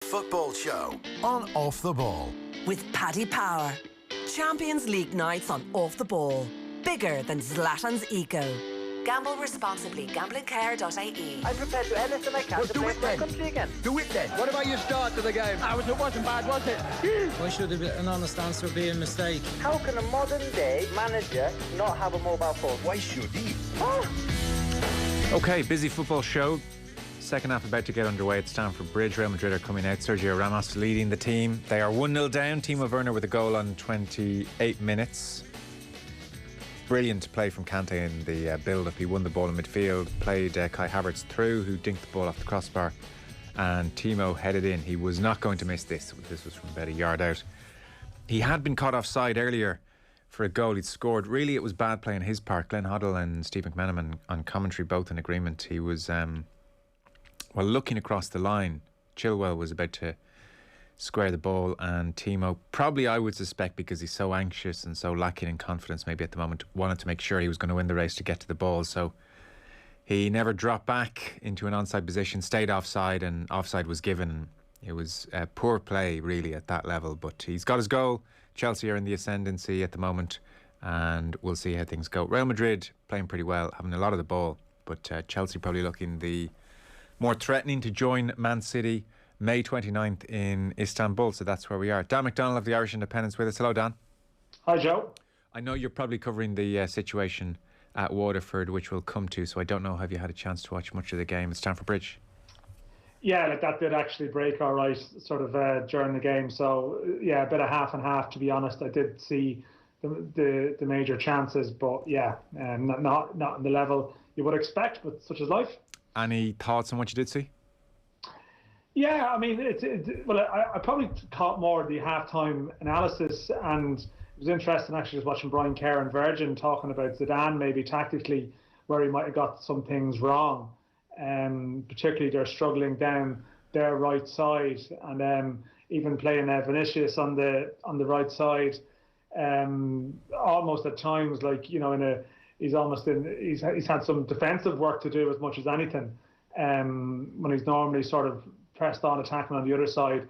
football show on Off the Ball. With Paddy Power. Champions League nights on Off the Ball. Bigger than Zlatan's Eco. Gamble responsibly. Gamblingcare.ie. I'm prepared to do anything I can to play for my country again. Do it then. What about your start to the game? It wasn't bad, was it? Why should an honest answer be a mistake? How can a modern day manager not have a mobile phone? Why should he? Okay, busy football show. Second half about to get underway at Stamford Bridge. Real Madrid are coming out. Sergio Ramos leading the team. They are 1-0 down. Timo Werner with a goal on 28 minutes. Brilliant play from Kante in the build-up. He won the ball in midfield, played Kai Havertz through, who dinked the ball off the crossbar, and Timo headed in. He was not going to miss this. This was from about a yard out. He had been caught offside earlier for a goal he'd scored. Really, it was bad play on his part. Glenn Hoddle and Stephen McManaman on commentary, both in agreement. He was, looking across the line. Chilwell was about to square the ball, and Timo, probably I would suspect because he's so anxious and so lacking in confidence maybe at the moment, wanted to make sure he was going to win the race to get to the ball, so he never dropped back into an onside position, stayed offside, and offside was given. It was poor play really at that level, but he's got his goal. Chelsea are in the ascendancy at the moment, and we'll see how things go. Real Madrid playing pretty well, having a lot of the ball, but Chelsea probably looking the more threatening to join Man City May 29th in Istanbul, so that's where we are. Dan McDonnell of the Irish Independent with us. Hello, Dan. Hi, Joe. I know you're probably covering the situation at Waterford, which we'll come to, so I don't know, have you had a chance to watch much of the game at Stamford Bridge? Yeah, that did actually break all right sort of during the game, so yeah, a bit of half and half, to be honest. I did see the major chances, but yeah, not on the level you would expect, but such is life. Any thoughts on what you did see? Yeah, I mean, I probably caught more of the halftime analysis, and it was interesting actually just watching Brian Kerr and Virgin talking about Zidane maybe tactically where he might have got some things wrong, particularly they're struggling down their right side, and even playing Vinicius on the right side, almost at times like he's had some defensive work to do as much as anything, when he's normally sort of pressed on attacking on the other side,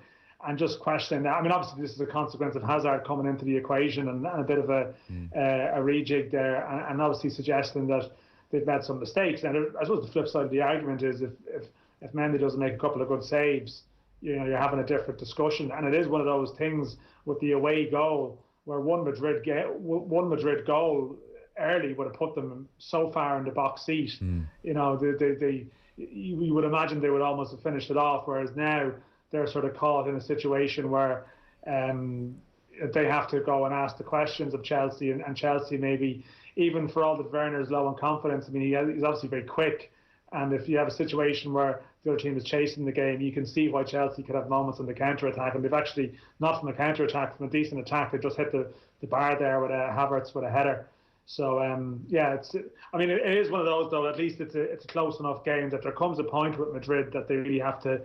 and just questioning that. I mean, obviously this is a consequence of Hazard coming into the equation and a bit of a rejig there, and obviously suggesting that they've made some mistakes. And I suppose the flip side of the argument is if Mendy doesn't make a couple of good saves, you're having a different discussion. And it is one of those things with the away goal where one Madrid goal early would have put them so far in the box seat. You would imagine they would almost have finished it off, whereas now they're sort of caught in a situation where they have to go and ask the questions of Chelsea, and Chelsea maybe, even for all that Werner's low on confidence, I mean, he's obviously very quick, and if you have a situation where the other team is chasing the game, you can see why Chelsea could have moments on the counter-attack, and they've actually, not from a counter-attack, from a decent attack, they just hit the bar there with Havertz with a header. So it is one of those, though. At least it's a close enough game that there comes a point with Madrid that they really have to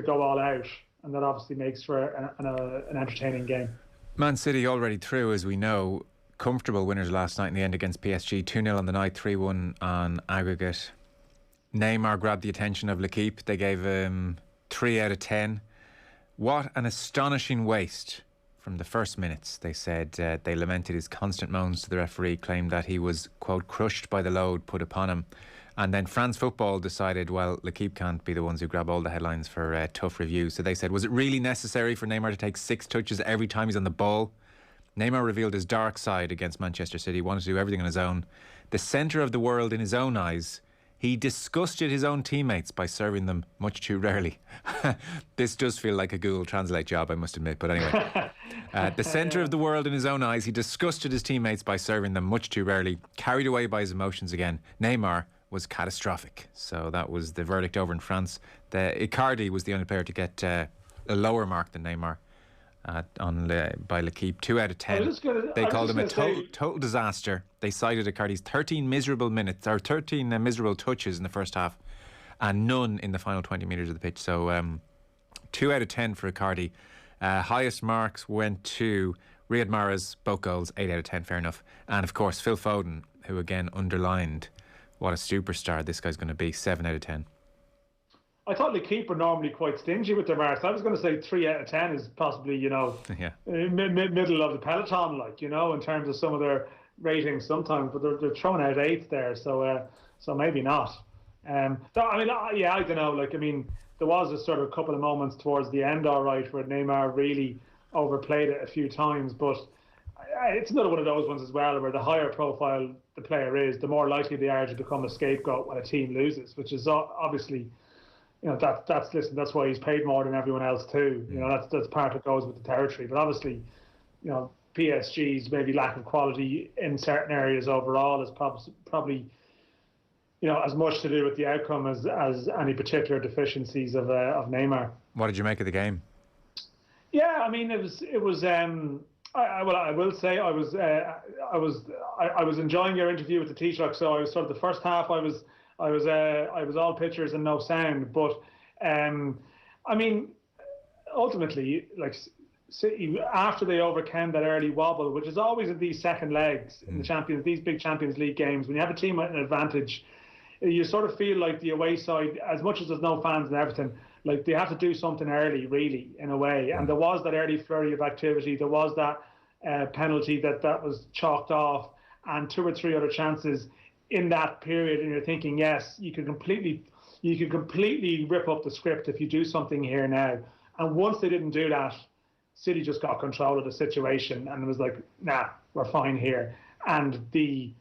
go all out, and that obviously makes for an entertaining game. Man City already through, as we know, comfortable winners last night in the end against PSG, 2-0 on the night, 3-1 on aggregate. Neymar grabbed the attention of L'Equipe. They gave him 3 out of 10. What an astonishing waste. From the first minutes, they said they lamented his constant moans to the referee, claimed that he was, quote, crushed by the load put upon him. And then France Football decided, well, L'Equipe can't be the ones who grab all the headlines for tough reviews. So they said, was it really necessary for Neymar to take 6 touches every time he's on the ball? Neymar revealed his dark side against Manchester City, wanted to do everything on his own. The centre of the world in his own eyes. He disgusted his own teammates by serving them much too rarely. This does feel like a Google Translate job, I must admit. But anyway, the centre of the world in his own eyes. He disgusted his teammates by serving them much too rarely. Carried away by his emotions again. Neymar was catastrophic. So that was the verdict over in France. Icardi was the only player to get a lower mark than Neymar by L'Equipe, 2 out of 10. They called him a total disaster. They cited Icardi's 13 miserable touches in the first half and none in the final 20 metres of the pitch. So 2 out of 10 for Icardi. Highest marks went to Riyad Mahrez, both goals, 8 out of 10, fair enough. And of course Phil Foden, who again underlined what a superstar this guy's going to be, 7 out of 10. I thought L'Équipe were normally quite stingy with their marks. I was going to say 3 out of 10 is possibly, middle of the peloton, in terms of some of their ratings sometimes, but they're throwing out 8 there, so maybe not. I don't know. There was a sort of couple of moments towards the end, all right, where Neymar really overplayed it a few times, but it's another one of those ones as well, where the higher profile the player is, the more likely they are to become a scapegoat when a team loses, which is obviously, that's why he's paid more than everyone else too. That's part that goes with the territory. But obviously, PSG's maybe lack of quality in certain areas overall is probably as much to do with the outcome as any particular deficiencies of Neymar. What did you make of the game? Yeah, it was. I will say I was enjoying your interview with the Taoiseach. So I was sort of the first half. I was all pictures and no sound. But ultimately, City, after they overcame that early wobble, which is always at these second legs in these big Champions League games, when you have a team with an advantage, you sort of feel like the away side, as much as there's no fans and everything, like they have to do something early, really, in a way. And there was that early flurry of activity. There was that penalty that was chalked off, and 2 or 3 other chances in that period. And you're thinking, yes, you could completely rip up the script if you do something here now. And once they didn't do that, City just got control of the situation and it was like, nah, we're fine here. And the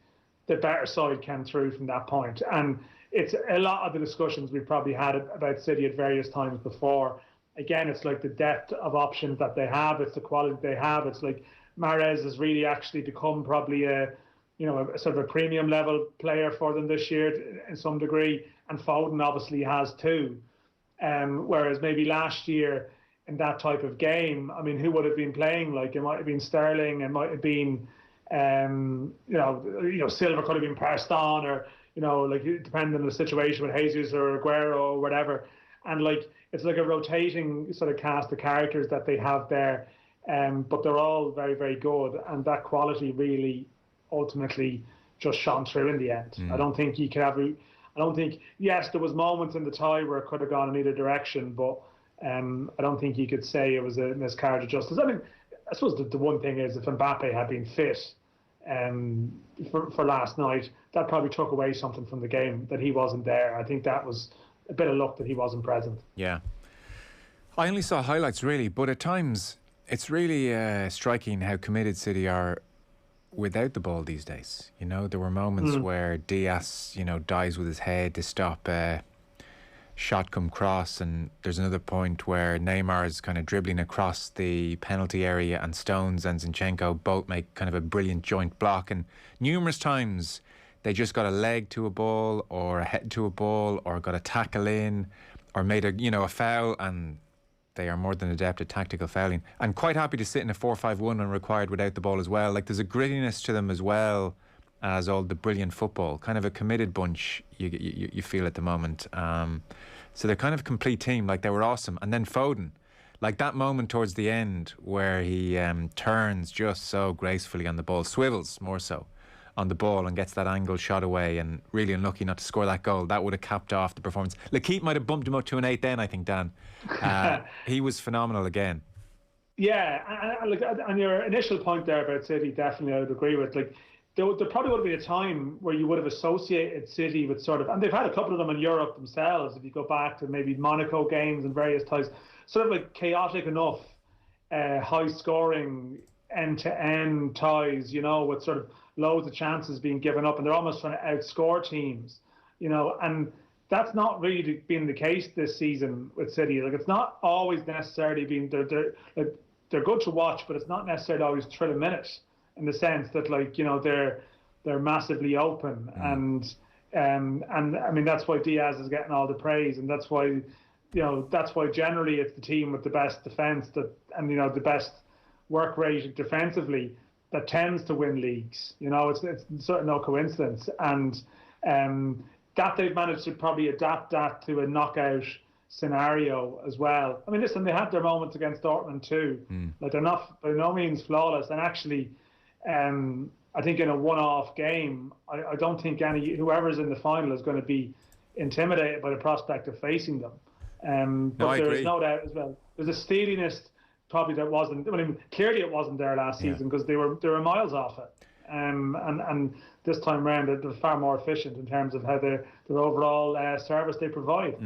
better side came through from that point. And it's a lot of the discussions we've probably had about City at various times before. Again, it's like the depth of options that they have. It's the quality they have. It's like Mahrez has really actually become probably a sort of a premium level player for them this year in some degree. And Foden obviously has too. Whereas maybe last year in that type of game, who would have been playing? Like, it might have been Sterling, it might have been, Silva could have been passed on, or, depending on the situation with Jesus or Aguero or whatever. And it's like a rotating sort of cast of characters that they have there. But they're all very, very good. And that quality really ultimately just shone through in the end. I don't think you could have, yes, there was moments in the tie where it could have gone in either direction, but I don't think you could say it was a miscarriage of justice. I suppose the one thing is, if Mbappe had been fit for last night, that probably took away something from the game, that he wasn't there. I think that was a bit of luck that he wasn't present. Yeah. I only saw highlights really, but at times it's really striking how committed City are without the ball these days. There were moments where Diaz, dives with his head to stop shot come cross, and there's another point where Neymar is kind of dribbling across the penalty area and Stones and Zinchenko both make kind of a brilliant joint block, and numerous times they just got a leg to a ball or a head to a ball or got a tackle in or made a foul, and they are more than adept at tactical fouling and quite happy to sit in a 4-5-1 when required without the ball as well. Like, there's a grittiness to them as well as all the brilliant football. Kind of a committed bunch you feel at the moment. So they're kind of a complete team. Like, they were awesome. And then Foden, like that moment towards the end where he turns just so gracefully on the ball, swivels more so on the ball and gets that angle shot away, and really unlucky not to score that goal. That would have capped off the performance. L'Équipe might have bumped him up to an 8 then, I think, Dan. He was phenomenal again. Yeah, and on your initial point there about City, definitely I would agree with. Like, there probably would have been a time where you would have associated City with sort of, and they've had a couple of them in Europe themselves, if you go back to maybe Monaco games and various ties, sort of like chaotic enough, high scoring, end-to-end ties, with sort of loads of chances being given up, and they're almost trying to outscore teams, and that's not really been the case this season with City. Like, it's not always necessarily been, they're good to watch, but it's not necessarily always thrill a minute, in the sense that, they're massively open, and that's why Diaz is getting all the praise, and that's why generally it's the team with the best defence and the best work rate defensively that tends to win leagues. It's sort of no coincidence, and that they've managed to probably adapt that to a knockout scenario as well. Listen, they had their moments against Dortmund too. Like, they're not by no means flawless, and actually I think in a one-off game, I don't think whoever's in the final is going to be intimidated by the prospect of facing them. But there agree. is no doubt as well. There's a steeliness probably that wasn't. I mean, clearly it wasn't there last season because they were miles off it. And this time round, they're far more efficient in terms of how their overall service they provide.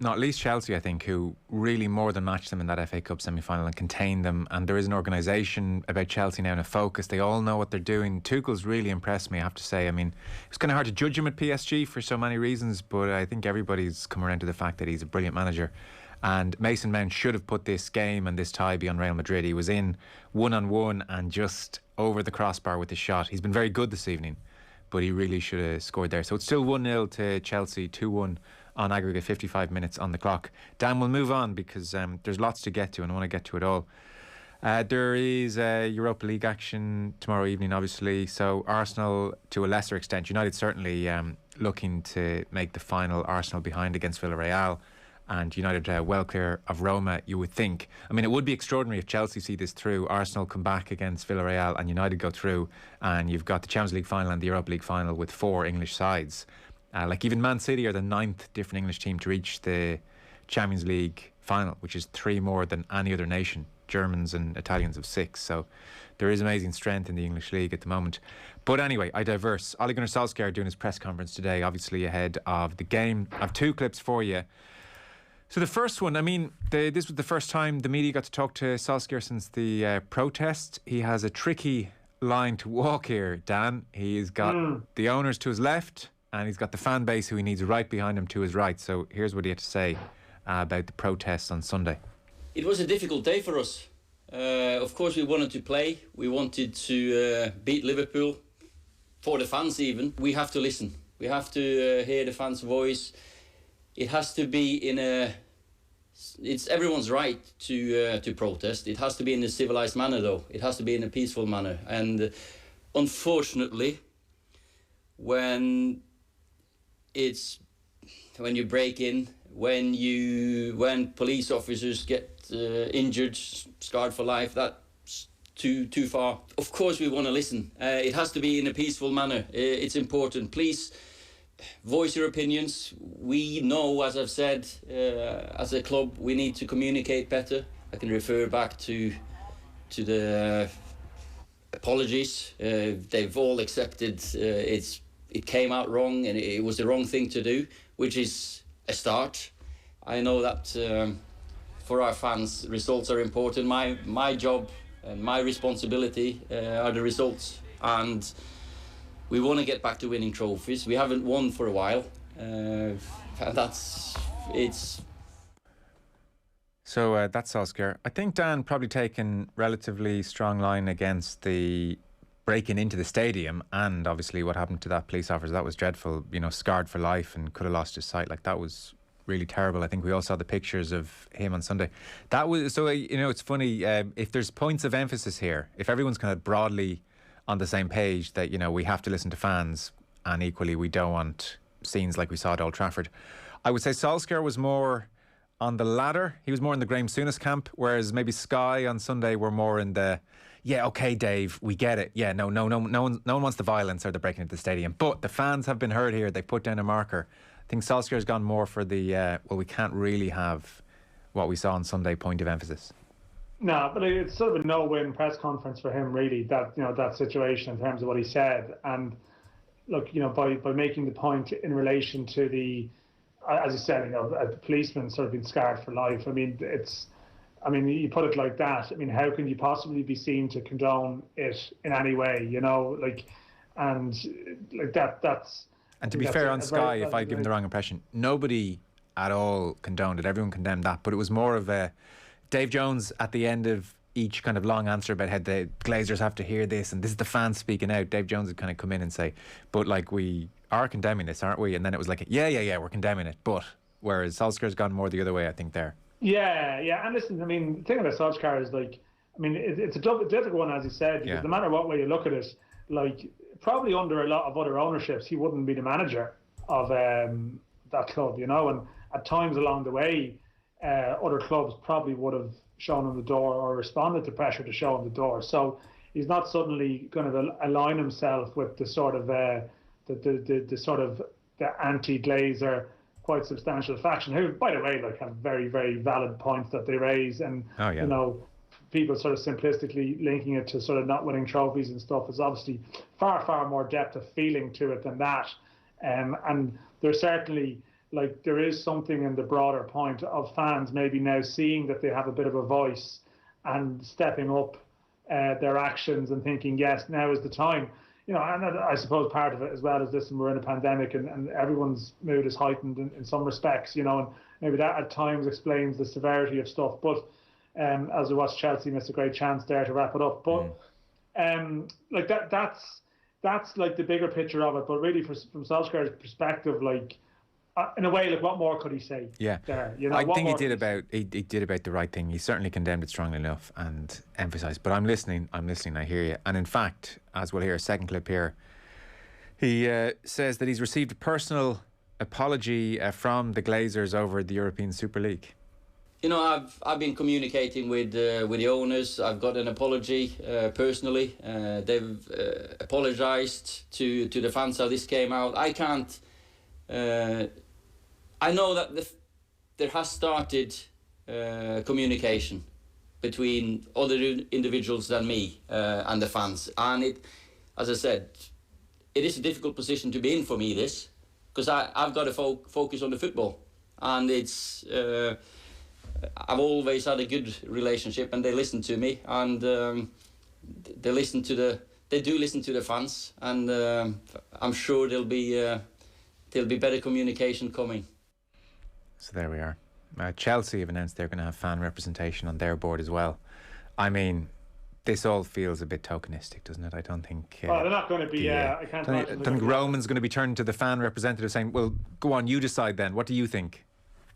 Not least Chelsea, I think, who really more than matched them in that FA Cup semi-final and contained them. And there is an organisation about Chelsea now and a focus. They all know what they're doing. Tuchel's really impressed me, I have to say. I mean, it's kind of hard to judge him at PSG for so many reasons, but I think everybody's come around to the fact that he's a brilliant manager. And Mason Mount should have put this game and this tie beyond Real Madrid. He was in one-on-one and just over the crossbar with his shot. He's been very good this evening, but he really should have scored there. So it's still 1-0 to Chelsea, 2-1 on aggregate, 55 minutes on the clock. Dan, we'll move on because there's lots to get to and I want to get to it all. There is Europa League action tomorrow evening, obviously. So Arsenal, to a lesser extent, United certainly looking to make the final. Arsenal behind against Villarreal, and United well clear of Roma, you would think. I mean, it would be extraordinary if Chelsea see this through, Arsenal come back against Villarreal and United go through, and you've got the Champions League final and the Europa League final with 4 English sides. Like even Man City are the 9th different English team to reach the Champions League final, which is 3 more than any other nation. Germans and Italians have 6. So there is amazing strength in the English League at the moment. But anyway, I diverse. Ole Gunnar Solskjaer doing his press conference today, obviously ahead of the game. I have 2 clips for you. So the first one, I mean, this was the first time the media got to talk to Solskjaer since the protest. He has a tricky line to walk here, Dan. He's got the owners to his left, and he's got the fan base who he needs right behind him to his right. So here's what he had to say about the protests on Sunday. It was a difficult day for us. Of course, we wanted to play. We wanted to beat Liverpool. For the fans even, we have to listen. We have to hear the fans' voice. It has to be in a... It's everyone's right to protest. It has to be in a civilized manner, though. It has to be in a peaceful manner. And unfortunately, when you break in, when police officers get injured, scarred for life, that's too far. Of course, we want to listen. It has to be in a peaceful manner. It's important. Please voice your opinions. We know, as I've said, as a club, we need to communicate better. I can refer back to the apologies. They've all accepted it came out wrong and it was the wrong thing to do, which is a start. I know that for our fans, results are important. My job and my responsibility are the results, and we want to get back to winning trophies. We haven't won for a while, and that's Solskjaer. I think Dan probably taken relatively strong line against the breaking into the stadium, and obviously what happened to that police officer. That was dreadful. You know, scarred for life and could have lost his sight. Like, that was really terrible. I think we all saw the pictures of him on Sunday. That was so. You know, it's funny if there's points of emphasis here. If everyone's kind of broadly on the same page that, you know, we have to listen to fans, and equally we don't want scenes like we saw at Old Trafford, I would say Solskjaer was more on the latter. He was more in the Graham Souness camp, whereas maybe Sky on Sunday were more in the, yeah, okay, Dave, we get it. Yeah, no one wants the violence or the breaking into the stadium, but the fans have been heard here. They put down a marker. I think Solskjaer's gone more for the well, we can't really have what we saw on Sunday point of emphasis. No, but it's sort of a no-win press conference for him, really, that situation in terms of what he said. And look, you know, by making the point in relation to the, as you said, you know, a policeman sort of been scarred for life. I mean, you put it like that. I mean, how can you possibly be seen to condone it in any way? You know, like, and like that's. And to be fair on Sky, if I give him the wrong impression, nobody at all condoned it. Everyone condemned that, but it was more of a Dave Jones at the end of each kind of long answer about how the Glazers have to hear this and this is the fans speaking out. Dave Jones would kind of come in and say, but like, we are condemning this, aren't we? And then it was like, yeah, we're condemning it. But whereas Solskjaer's gone more the other way, I think, there. Yeah. And listen, I mean, the thing about Solskjaer is, like, I mean, it's a difficult one, as you said, because no matter what way you look at it, like, probably under a lot of other ownerships, he wouldn't be the manager of that club, you know. And at times along the way, other clubs probably would have shown him the door or responded to pressure to show him the door. So he's not suddenly going to align himself with the sort of the anti-Glazer quite substantial faction who, by the way, like have very, very valid points that they raise, and you know, people sort of simplistically linking it to sort of not winning trophies and stuff is obviously far, far more depth of feeling to it than that. And there's certainly, like, there is something in the broader point of fans maybe now seeing that they have a bit of a voice and stepping up their actions and thinking, yes, now is the time. You know, and I suppose part of it as well is this, and we're in a pandemic, and everyone's mood is heightened in some respects, you know, and maybe that at times explains the severity of stuff. But as we watch Chelsea miss a great chance there to wrap it up. But like that's like the bigger picture of it. But really, from Solskjaer's perspective, like, in a way, like, what more could he say? Yeah, there, you know, I think he did about the right thing. He certainly condemned it strongly enough and emphasised. But I'm listening. I hear you. And in fact, as we'll hear a second clip here, he says that he's received a personal apology from the Glazers over the European Super League. You know, I've been communicating with the owners. I've got an apology personally. They've apologised to the fans how this came out. I can't. I know that there has started communication between other individuals than me and the fans, and it, as I said, it is a difficult position to be in for me. This, because I've got to focus on the football, and it's. I've always had a good relationship, and they listen to me, and they do listen to the fans, and I'm sure there'll be better communication coming. So there we are. Chelsea have announced they're going to have fan representation on their board as well. I mean, this all feels a bit tokenistic, doesn't it? I don't think. They're not going to be. I can't. I don't think Roman's going to be turning to the fan representative saying, "Well, go on, you decide then. What do you think?"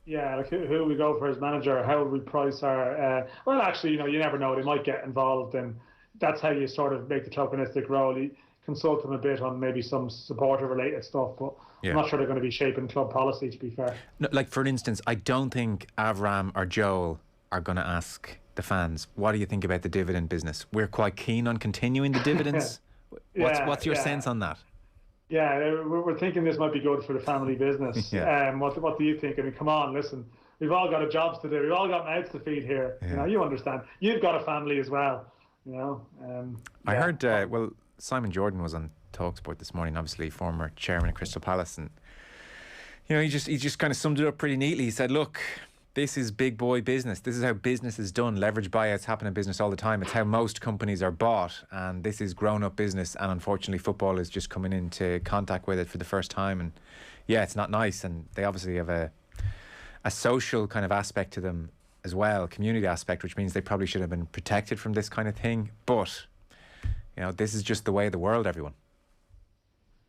Yeah, like who we go for as manager, how we price our. Well, actually, you know, you never know. They might get involved, and that's how you sort of make the tokenistic role. You consult them a bit on maybe some supporter-related stuff, but I'm not sure they're going to be shaping club policy, to be fair. No, like, for instance, I don't think Avram or Joel are going to ask the fans, what do you think about the dividend business? We're quite keen on continuing the dividends. What's your sense on that? Yeah, we're thinking this might be good for the family business. What do you think? I mean, come on, listen. We've all got jobs to do. We've all got mouths to feed here. You know, you understand. You've got a family as well. You know. I heard. Well, Simon Jordan was on TalkSport this morning. Obviously, former chairman of Crystal Palace, and you know, he just kind of summed it up pretty neatly. He said, "Look, this is big boy business. This is how business is done. Leverage buyouts happen in business all the time. It's how most companies are bought, and this is grown-up business. And unfortunately, football is just coming into contact with it for the first time. And yeah, it's not nice. And they obviously have a social kind of aspect to them as well, community aspect, which means they probably should have been protected from this kind of thing. But you know, this is just the way of the world, everyone."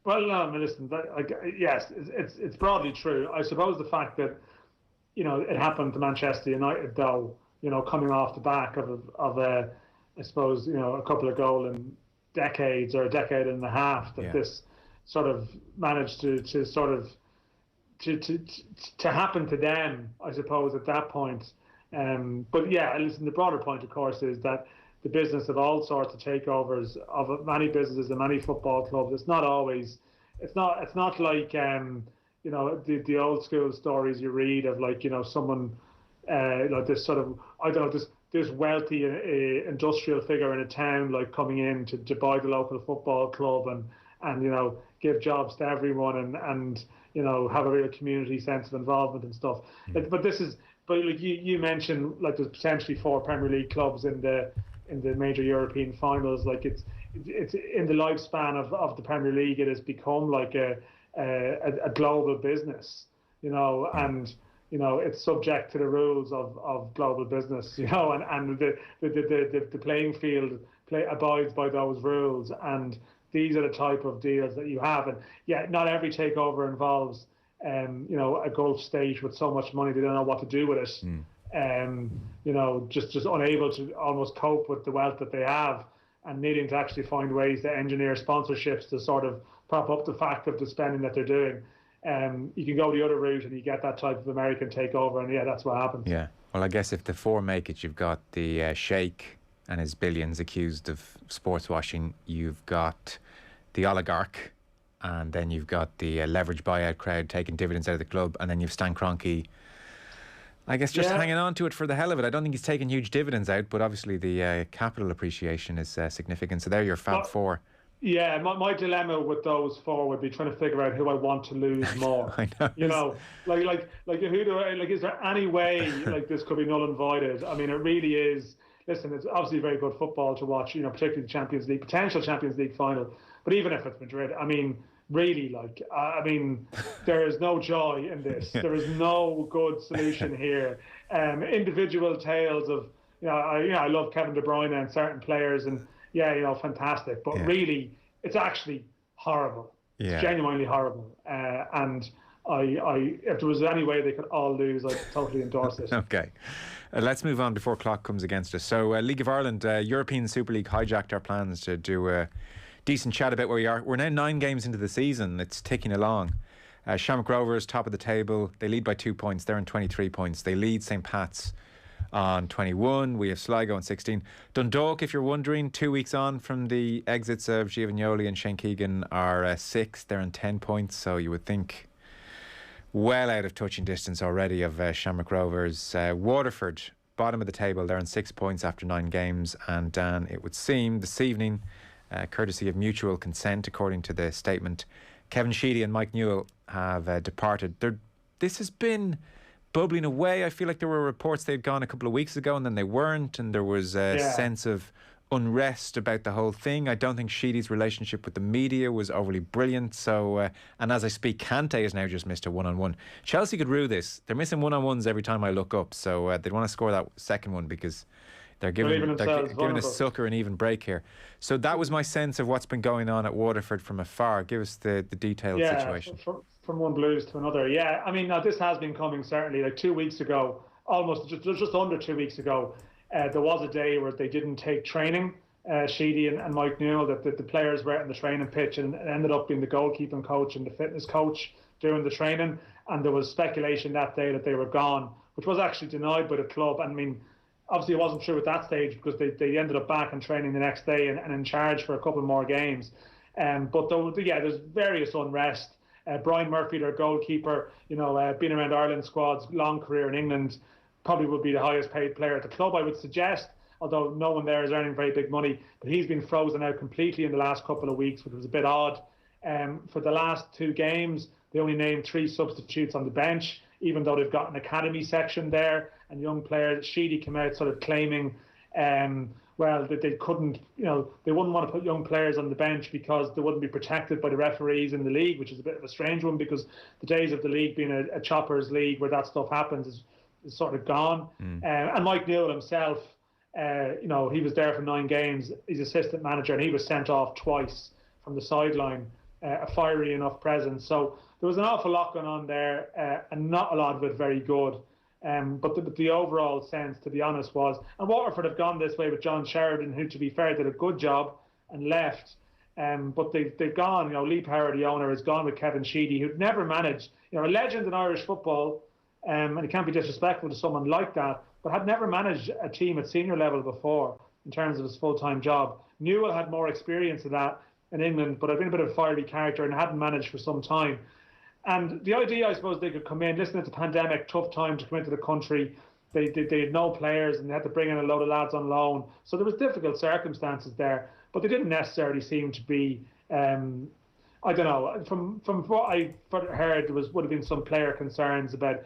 Well, no, I mean, listen. Yes, it's broadly true. I suppose the fact that, you know, it happened to Manchester United, though, you know, coming off the back of I suppose, you know, a couple of golden decades or a decade and a half that this sort of managed to happen to them, I suppose, at that point. But yeah, listen, the broader point, of course, is that the business of all sorts of takeovers of many businesses and many football clubs, it's not like you know, the old school stories you read of, like, you know, someone like this sort of, I don't know, this wealthy industrial figure in a town, like, coming in to buy the local football club and you know, give jobs to everyone and you know, have a real community sense of involvement and stuff. But like you mentioned, like, there's potentially 4 Premier League clubs in the major European finals. Like, it's in the lifespan of the Premier League, it has become like a global business, you know, and you know, it's subject to the rules of global business, you know, and the playing field abides by those rules, and these are the type of deals that you have. And yeah, not every takeover involves you know, a Gulf state with so much money they don't know what to do with it. You know, just unable to almost cope with the wealth that they have, and needing to actually find ways to engineer sponsorships to sort of prop up the fact of the spending that they're doing. You can go the other route and you get that type of American takeover, and yeah, that's what happens. Yeah, well, I guess if the 4 make it, you've got the Sheikh and his billions accused of sports washing. You've got the oligarch and then you've got the leverage buyout crowd taking dividends out of the club, and then you've Stan Kroenke, I guess, just hanging on to it for the hell of it. I don't think he's taking huge dividends out, but obviously the capital appreciation is significant. So they're your Fab Four. Yeah, my dilemma with those four would be trying to figure out who I want to lose more. I know. You know, like who do I like? Is there any way like this could be null and voided? I mean, it really is. Listen, it's obviously very good football to watch. You know, particularly the Champions League, potential Champions League final. But even if it's Madrid, I mean, really, like, I mean, there is no joy in this. There is no good solution here. Individual tales of, I love Kevin De Bruyne and certain players, and fantastic. But really, it's actually horrible. Yeah. It's genuinely horrible. And if there was any way they could all lose, I'd totally endorse it. Okay. Let's move on before clock comes against us. So, League of Ireland, European Super League hijacked our plans to do a decent chat about where we are. We're now 9 games into the season. It's ticking along. Shamrock Rovers, top of the table. They lead by 2 points. They're on 23 points. They lead St. Pat's on 21. We have Sligo on 16. Dundalk, if you're wondering, 2 weeks on from the exits of Giovagnoli and Shane Keegan, are 6th. They're on 10 points. So you would think well out of touching distance already of Shamrock Rovers. Waterford, bottom of the table. They're on 6 points after 9 games. And Dan, it would seem this evening, courtesy of mutual consent, according to the statement, Kevin Sheedy and Mike Newell have departed. This has been bubbling away. I feel like there were reports they'd gone a couple of weeks ago and then they weren't, and there was a sense of unrest about the whole thing. I don't think Sheedy's relationship with the media was overly brilliant. So, and as I speak, Kante has now just missed a one-on-one. Chelsea could rue this. They're missing one-on-ones every time I look up, so they'd want to score that second one because they're giving a sucker an even break here. So that was my sense of what's been going on at Waterford from afar. Give us the detailed situation. From one Blues to another. Yeah, I mean, now this has been coming certainly. Like 2 weeks ago, almost just under 2 weeks ago, there was a day where they didn't take training, Sheedy and Mike Newell, that the players were out on the training pitch, and it ended up being the goalkeeping coach and the fitness coach doing the training. And there was speculation that day that they were gone, which was actually denied by the club. I mean, obviously it wasn't true at that stage because they ended up back in training the next day and in charge for a couple more games. But there's various unrest. Brian Murphy, their goalkeeper, been around Ireland squads, long career in England, probably would be the highest paid player at the club, I would suggest, although no one there is earning very big money. But he's been frozen out completely in the last couple of weeks, which was a bit odd. For the last 2 games, they only named 3 substitutes on the bench, even though they've got an academy section there and young players. Sheedy came out sort of claiming, that they couldn't, they wouldn't want to put young players on the bench because they wouldn't be protected by the referees in the league, which is a bit of a strange one because the days of the league being a choppers league where that stuff happens is sort of gone. And Mike Newell himself, he was there for 9 games. He's assistant manager and he was sent off twice from the sideline, a fiery enough presence. So there was an awful lot going on there, and not a lot of it very good. But the overall sense, to be honest, was, and Waterford have gone this way with John Sheridan, who, to be fair, did a good job and left. But they've gone, Lee Power, the owner, has gone with Kevin Sheedy, who'd never managed, a legend in Irish football, and it can't be disrespectful to someone like that, but had never managed a team at senior level before in terms of his full-time job. Newell had more experience of that in England, but had been a bit of a fiery character and hadn't managed for some time. And the idea, I suppose, they could come in, listen, it's a pandemic, tough time to come into the country. They had no players and they had to bring in a load of lads on loan. So there was difficult circumstances there, but they didn't necessarily seem to be, I don't know, from what I heard, there would have been some player concerns about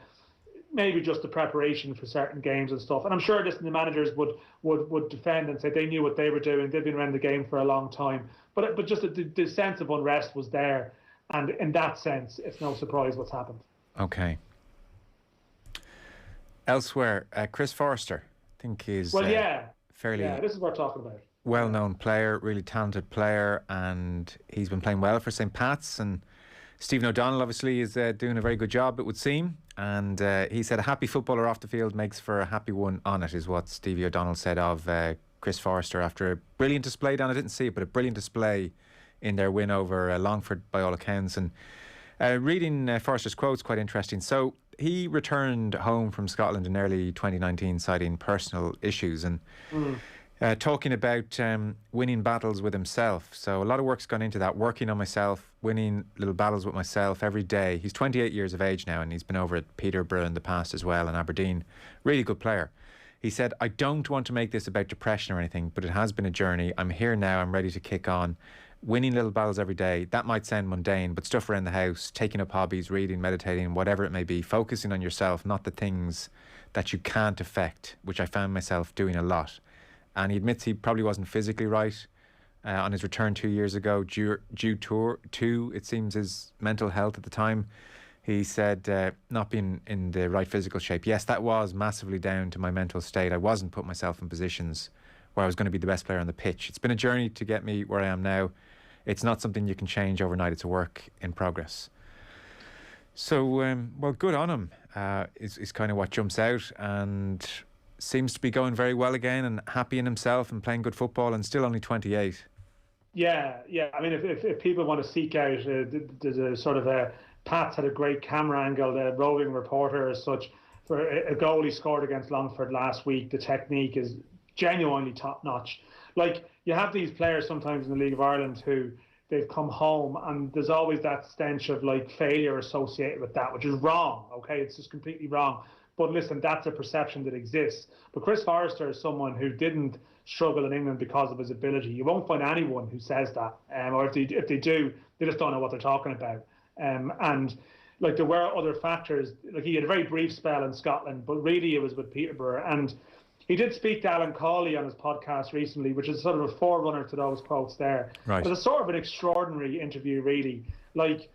maybe just the preparation for certain games and stuff. And I'm sure the managers would defend and say they knew what they were doing. They've been around the game for a long time. But just the sense of unrest was there. And in that sense, it's no surprise what's happened. Okay. Elsewhere, Chris Forrester, I think is fairly... Yeah, this is what we're talking about. Well-known player, really talented player, and he's been playing well for St. Pat's. And Stephen O'Donnell, obviously, is doing a very good job, it would seem. And he said, a happy footballer off the field makes for a happy one on it, is what Stevie O'Donnell said of Chris Forrester after a brilliant display, Dan, I didn't see it, but a brilliant display in their win over Longford by all accounts. And reading Forrester's quote's quite interesting. So he returned home from Scotland in early 2019 citing personal issues, and talking about winning battles with himself. So a lot of work's gone into that, working on myself, winning little battles with myself every day. He's 28 years of age now, and he's been over at Peterborough in the past as well, and Aberdeen. Really good player. He said, I don't want to make this about depression or anything, but it has been a journey. I'm here now. I'm ready to kick on. Winning little battles every day. That might sound mundane, but stuff around the house, taking up hobbies, reading, meditating, whatever it may be, focusing on yourself, not the things that you can't affect, which I found myself doing a lot. And he admits he probably wasn't physically right on his return 2 years ago due to, it seems, his mental health at the time. He said not being in the right physical shape. Yes, that was massively down to my mental state. I wasn't putting myself in positions where I was going to be the best player on the pitch. It's been a journey to get me where I am now. It's not something you can change overnight. It's a work in progress. So, well, good on him is kind of what jumps out, and seems to be going very well again and happy in himself and playing good football, and still only 28. Yeah. I mean, if people want to seek out, there's a sort of a... Pat's had a great camera angle, the roving reporter as such, for a goal he scored against Longford last week. The technique is genuinely top notch. Like, you have these players sometimes in the League of Ireland who they've come home and there's always that stench of like failure associated with that, which is wrong. Okay, it's just completely wrong. But listen, that's a perception that exists. But Chris Forrester is someone who didn't struggle in England because of his ability. You won't find anyone who says that, or if they do, they just don't know what they're talking about. And like, there were other factors. Like, he had a very brief spell in Scotland, but really it was with Peterborough. And he did speak to Alan Cawley on his podcast recently, which is sort of a forerunner to those quotes there. Right. It was a sort of an extraordinary interview, really. Like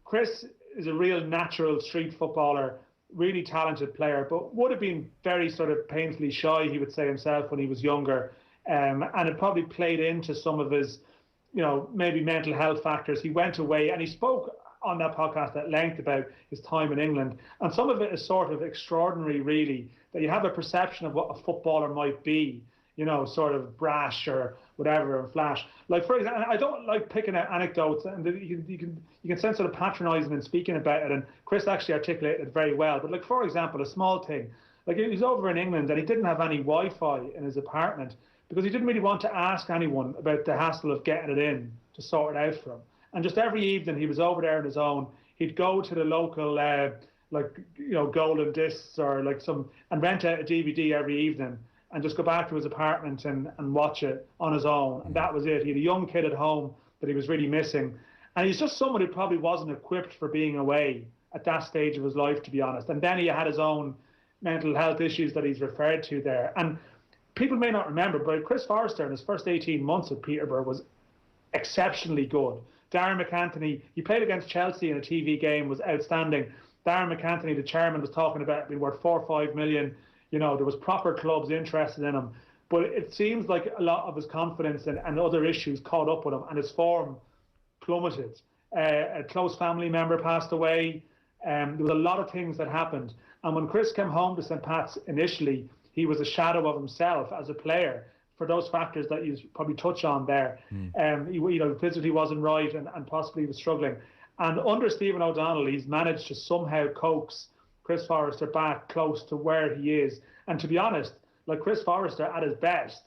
Chris is a real natural street footballer, really talented player, but would have been very sort of painfully shy, he would say himself, when he was younger. And it probably played into some of his, maybe mental health factors. He went away and he spoke on that podcast at length about his time in England. And some of it is sort of extraordinary, really, that you have a perception of what a footballer might be, sort of brash or whatever and flash. Like, for example, I don't like picking out anecdotes, and you can sense sort of patronising and speaking about it. And Chris actually articulated it very well. But like, for example, a small thing, like, he was over in England and he didn't have any Wi-Fi in his apartment because he didn't really want to ask anyone about the hassle of getting it in to sort it out for him. And just every evening he was over there on his own. He'd go to the local, Golden Discs or like and rent out a DVD every evening and just go back to his apartment and watch it on his own. And that was it. He had a young kid at home that he was really missing. And he's just someone who probably wasn't equipped for being away at that stage of his life, to be honest. And then he had his own mental health issues that he's referred to there. And people may not remember, but Chris Forrester in his first 18 months at Peterborough was exceptionally good. Darren McAnthony, he played against Chelsea in a TV game, was outstanding. Darren McAnthony, the chairman, was talking about being worth 4 or 5 million. There was proper clubs interested in him. But it seems like a lot of his confidence and other issues caught up with him, and his form plummeted. A close family member passed away. There was a lot of things that happened. And when Chris came home to St. Pat's initially, he was a shadow of himself as a player, for those factors that you probably touch on there. Physically wasn't right and possibly was struggling. And under Stephen O'Donnell, he's managed to somehow coax Chris Forrester back close to where he is. And to be honest, like, Chris Forrester at his best,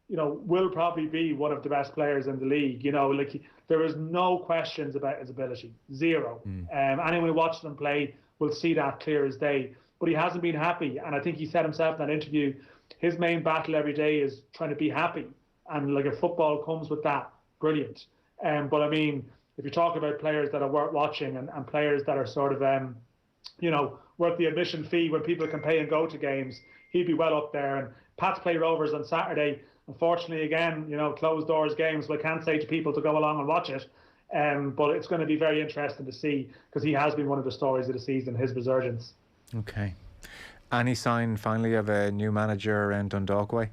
will probably be one of the best players in the league. There is no questions about his ability. Zero. Anyone who watches him play will see that clear as day. But he hasn't been happy. And I think he said himself in that interview, his main battle every day is trying to be happy. And like, if football comes with that, brilliant. But I mean, if you talk about players that are worth watching and players that are sort of, worth the admission fee when people can pay and go to games, he'd be well up there. And Pats play Rovers on Saturday. Unfortunately, again, closed doors games, so I can't say to people to go along and watch it. But it's going to be very interesting to see, because he has been one of the stories of the season, his resurgence. Okay. Any sign finally of a new manager around Dundalk way?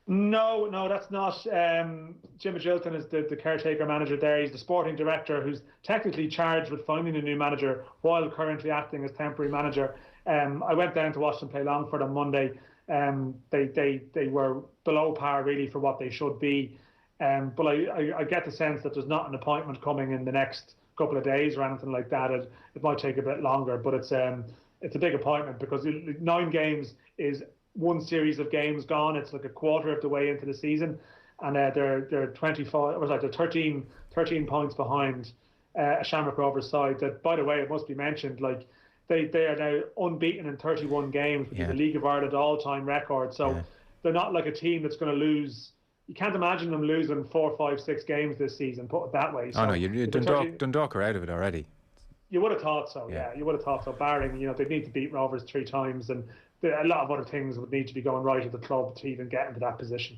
No, that's not. Jim Agilton is the caretaker manager there. He's the sporting director who's technically charged with finding a new manager while currently acting as temporary manager. I went down to watch them play Longford on Monday. They were below par really for what they should be. But I get the sense that there's not an appointment coming in the next couple of days or anything like that. It might take a bit longer, but it's a big appointment, because 9 games is one series of games gone. It's like a quarter of the way into the season, and they're 13 points behind a Shamrock Rovers side that, by the way, it must be mentioned, like they are now unbeaten in 31 games, which is the League of Ireland all-time record. So they're not like a team that's going to lose. You can't imagine them losing 4, 5, 6 games this season, put it that way. So Dundalk are out of it already. You would have thought so, yeah. You would have thought so, barring, they need to beat Rovers 3 times, and a lot of other things would need to be going right at the club to even get into that position.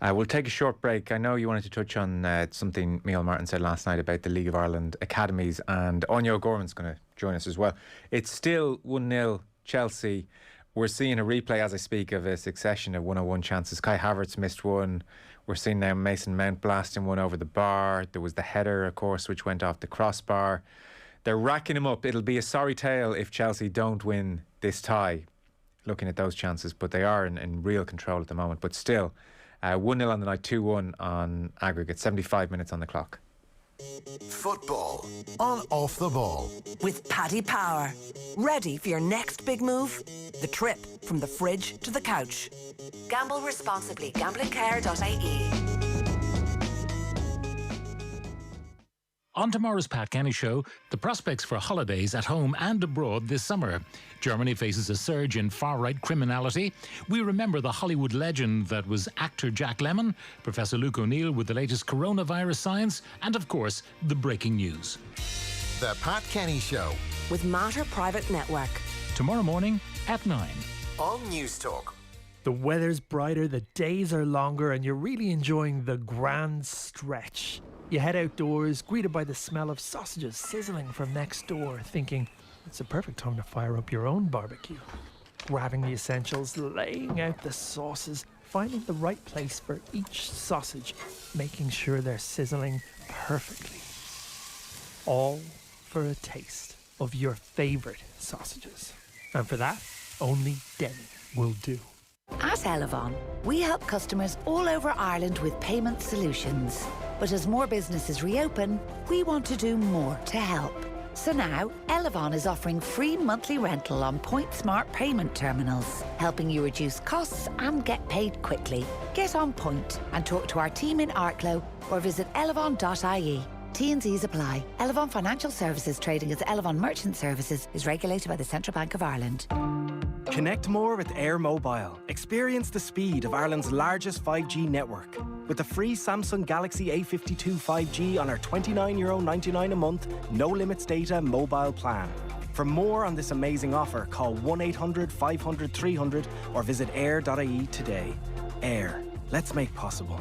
We'll take a short break. I know you wanted to touch on something Mikel Martin said last night about the League of Ireland academies, and Aine O'Gorman's going to join us as well. It's still 1-0 Chelsea. We're seeing a replay as I speak of a succession of 1-on-1 chances. Kai Havertz missed one. We're seeing now Mason Mount blasting one over the bar. There was the header, of course, which went off the crossbar. They're racking him up. It'll be a sorry tale if Chelsea don't win this tie, looking at those chances, but they are in real control at the moment. But still, 1-0 on the night, 2-1 on aggregate, 75 minutes on the clock. Football on Off the Ball. With Paddy Power. Ready for your next big move? The trip from the fridge to the couch. Gamble responsibly. GamblingCare.ie. On tomorrow's Pat Kenny Show, the prospects for holidays at home and abroad this summer. Germany faces a surge in far-right criminality. We remember the Hollywood legend that was actor Jack Lemmon, Professor Luke O'Neill with the latest coronavirus science, and of course, the breaking news. The Pat Kenny Show. With Mater Private Network. Tomorrow morning at 9. On News Talk. The weather's brighter, the days are longer, and you're really enjoying the grand stretch. You head outdoors, greeted by the smell of sausages sizzling from next door, thinking it's a perfect time to fire up your own barbecue. Grabbing the essentials, laying out the sauces, finding the right place for each sausage, making sure they're sizzling perfectly. All for a taste of your favourite sausages. And for that, only Denny will do. At Elevon, we help customers all over Ireland with payment solutions. But as more businesses reopen, we want to do more to help. So now, Elevon is offering free monthly rental on Point Smart payment terminals, helping you reduce costs and get paid quickly. Get on Point and talk to our team in Arklow or visit elevon.ie. T&Cs apply. Elevon Financial Services trading as Elevon Merchant Services is regulated by the Central Bank of Ireland. Connect more with Air Mobile. Experience the speed of Ireland's largest 5G network. With the free Samsung Galaxy A52 5G on our €29.99 a month, no limits data mobile plan. For more on this amazing offer, call 1-800-500-300 or visit air.ie today. Air. Let's make possible.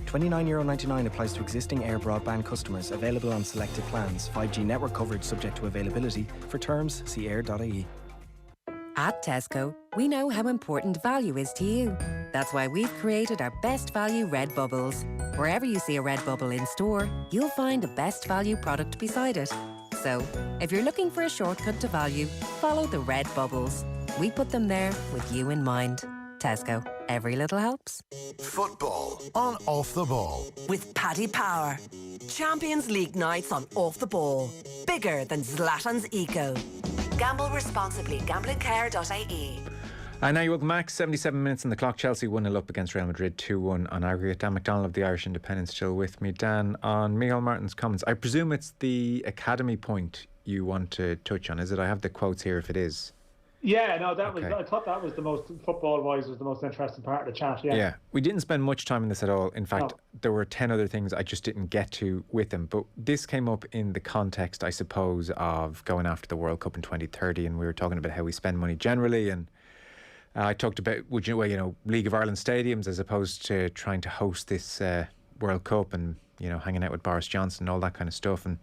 €29.99 applies to existing Air broadband customers. Available on selected plans. 5G network coverage subject to availability. For terms, see air.ie. At Tesco, we know how important value is to you. That's why we've created our Best Value Red Bubbles. Wherever you see a red bubble in store, you'll find a Best Value product beside it. So, if you're looking for a shortcut to value, follow the red bubbles. We put them there with you in mind. Tesco. Every little helps. Football on Off the Ball. With Paddy Power. Champions League nights on Off the Ball. Bigger than Zlatan's ego. Gamble responsibly. GamblingCare.ie. Now you welcome Max. 77 minutes on the clock. Chelsea 1-0 up against Real Madrid, 2-1 on aggregate. Dan McDonnell of the Irish Independent still with me. Dan, on Mikel Martin's comments, I presume it's the academy point you want to touch on, is it? I have the quotes here if it is. Yeah, no, that was. I thought that was the most, football-wise, was the most interesting part of the chat. Yeah, we didn't spend much time on this at all. In fact, there were 10 other things I just didn't get to with him. But this came up in the context, I suppose, of going after the World Cup in 2030, and we were talking about how we spend money generally. And I talked about, League of Ireland stadiums as opposed to trying to host this World Cup and hanging out with Boris Johnson and all that kind of stuff. And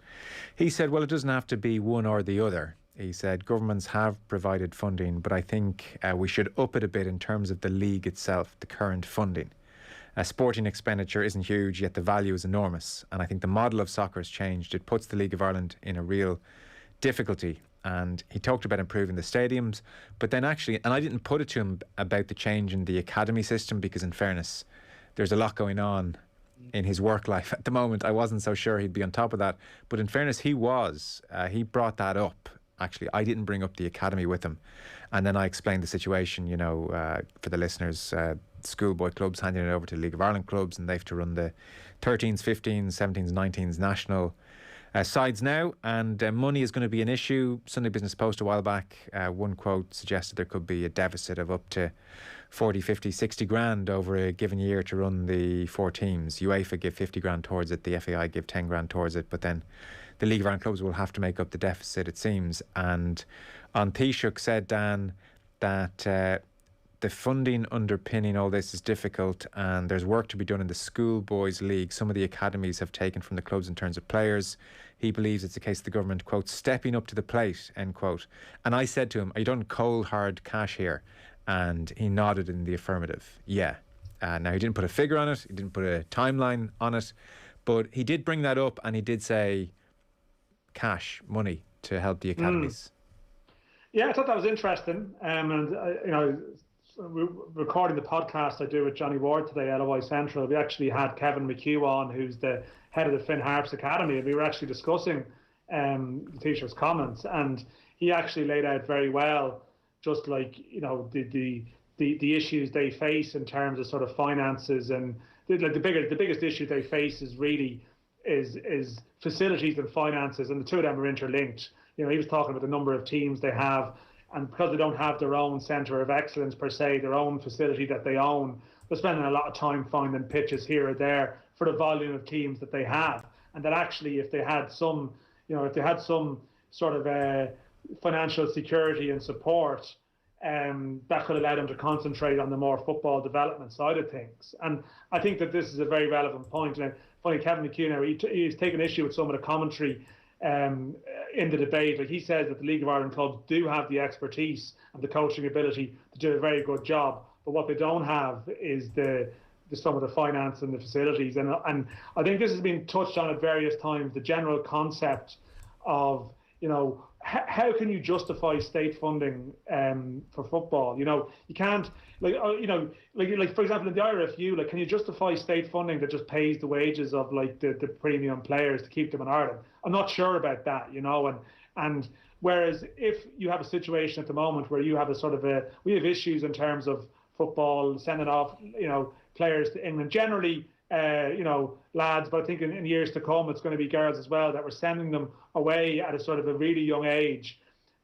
he said, well, it doesn't have to be one or the other. He said governments have provided funding, but I think we should up it a bit in terms of the league itself, the current funding. Sporting expenditure isn't huge, yet the value is enormous. And I think the model of soccer has changed. It puts the League of Ireland in a real difficulty. And he talked about improving the stadiums, but then actually, and I didn't put it to him about the change in the academy system, because in fairness, there's a lot going on in his work life at the moment. I wasn't so sure he'd be on top of that. But in fairness, he brought that up. actually, I didn't bring up the academy with him. And then I explained the situation, you know, for the listeners, schoolboy clubs handing it over to the League of Ireland clubs, and they have to run the 13s, 15s, 17s, 19s national sides now, and money is going to be an issue. Sunday Business Post a while back, one quote suggested there could be a deficit of up to 40, 50, 60 grand over a given year to run the 4 teams. UEFA give 50 grand towards it, the FAI give 10 grand towards it, but then the League of Ireland clubs will have to make up the deficit, it seems. And on Taoiseach said, Dan, that the funding underpinning all this is difficult, and there's work to be done in the schoolboys league. Some of the academies have taken from the clubs in terms of players. He believes it's a case of the government, quote, stepping up to the plate, end quote. And I said to him, are you done cold hard cash here? And he nodded in the affirmative. Yeah. Now, he didn't put a figure on it, he didn't put a timeline on it, but he did bring that up, and he did say cash, money to help the academies. Yeah, I thought that was interesting. You know, recording the podcast I do with Johnny Ward today, LOI Central, we actually had Kevin McHugh on, who's the head of the Finn Harps Academy, and we were actually discussing the Taoiseach's comments, and he actually laid out very well just like, you know, the issues they face in terms of sort of finances, and the biggest issue they face is really is facilities and finances, and the two of them are interlinked. You know, he was talking about the number of teams they have, and because they don't have their own centre of excellence per se, their own facility that they own, they're spending a lot of time finding pitches here or there for the volume of teams that they have. And that actually, if they had some, you know, if they had some sort of financial security and support, that could allow them to concentrate on the more football development side of things. And I think that this is a very relevant point. And funny, Kevin McHugh now, he's taken issue with some of the commentary in the debate. Like, he says that the League of Ireland clubs do have the expertise and the coaching ability to do a very good job, but what they don't have is some of the finance and the facilities. And I think this has been touched on at various times, the general concept of, you know, how can you justify state funding for football? You know, you can't, like for example in the IRFU, like, can you justify state funding that just pays the wages of like the premium players to keep them in Ireland? I'm not sure about that, you know, and whereas if you have a situation at the moment where you have a sort of we have issues in terms of football sending off, you know, players to England generally, you know, lads, but I think in years to come it's going to be girls as well, that we're sending them away at a sort of a really young age.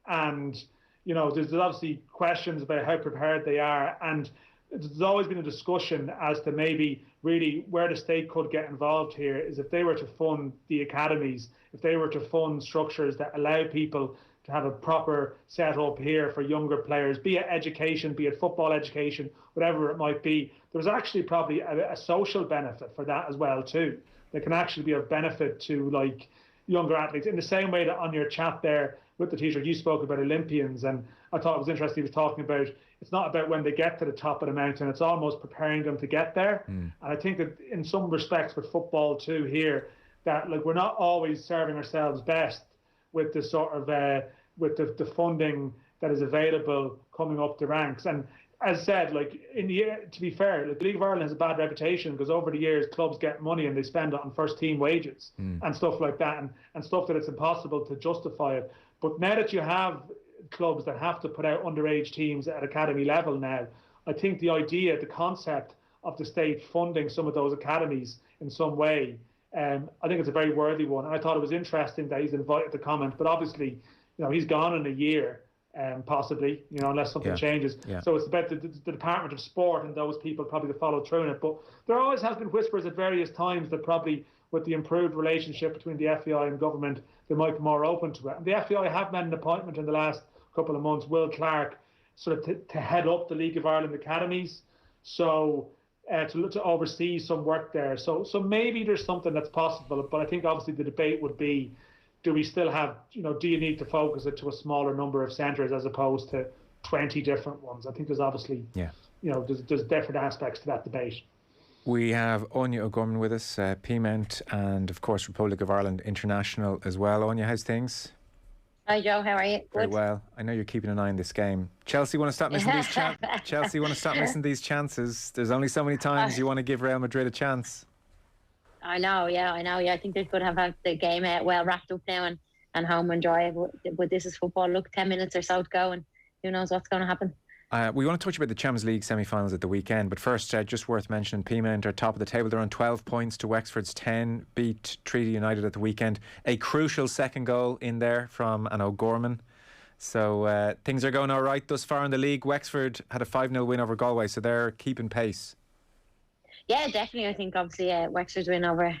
And, you know, there's obviously questions about how prepared they are, and there's always been a discussion as to maybe really where the state could get involved here is if they were to fund the academies, if they were to fund structures that allow people to have a proper setup here for younger players, be it education, be it football education, whatever it might be. There's actually probably a social benefit for that as well too. That can actually be of benefit to like younger athletes, in the same way that on your chat there with the teacher, you spoke about Olympians, and I thought it was interesting. He was talking about it's not about when they get to the top of the mountain, it's almost preparing them to get there. And I think that in some respects with football too here, that like we're not always serving ourselves best with the sort of with the funding that is available coming up the ranks. And as said, like to be fair, like the League of Ireland has a bad reputation because over the years clubs get money and they spend it on first team wages and stuff like that, and stuff that it's impossible to justify it. But now that you have clubs that have to put out underage teams at academy level now, I think the idea, the concept of the state funding some of those academies in some way, I think it's a very worthy one. And I thought it was interesting that he's invited to comment, but obviously, you know, he's gone in a year, possibly, you know, unless something changes. So it's about the Department of Sport and those people probably to follow through in it. But there always has been whispers at various times that probably with the improved relationship between the FAI and government, they might be more open to it. And the FAI have made an appointment in the last couple of months, Will Clark, sort of to head up the League of Ireland academies, so to oversee some work there. So maybe there's something that's possible, but I think obviously the debate would be, do we still have, you know, do you need to focus it to a smaller number of centres as opposed to 20 different ones? I think there's obviously, you know, there's different aspects to that debate. We have Aine O'Gorman with us, PMount, and of course Republic of Ireland International as well. Aine, how's things? Hi Joe, how are you? Very well. I know you're keeping an eye on this game. Chelsea want to stop missing these Chelsea want to stop missing these chances. There's only so many times you want to give Real Madrid a chance. I know. I think they could have the game well wrapped up now, and home and dry. But this is football. Look, 10 minutes or so to go, and who knows what's going to happen. We want to touch about the Champions League semi-finals at the weekend, but first, just worth mentioning, Pima are top of the table. They're on 12 points to Wexford's 10, beat Treaty United at the weekend. A crucial second goal in there from an O'Gorman. So things are going all right thus far in the league. Wexford had a 5-0 win over Galway, so they're keeping pace. Yeah, definitely. I think obviously Wexford's win over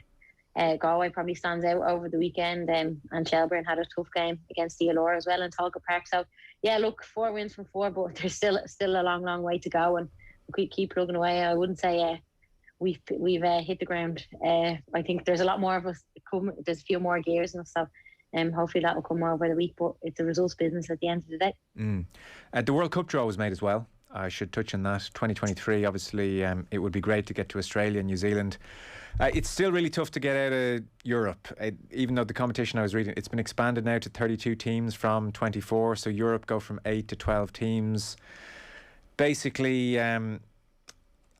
Galway probably stands out over the weekend, and Shelburne had a tough game against the Allure as well in Talca Park. So yeah, look, 4 wins from 4, but there's still a long way to go, and we keep plugging away. I wouldn't say we've hit the ground. I think there's a lot more of us coming. There's a few more gears and stuff. Hopefully that will come over the week, but it's a results business at the end of the day. The World Cup draw was made as well. I should touch on that. 2023, obviously, it would be great to get to Australia and New Zealand. It's still really tough to get out of Europe. Even though the competition I was reading, it's been expanded now to 32 teams from 24. So Europe go from 8 to 12 teams. Basically,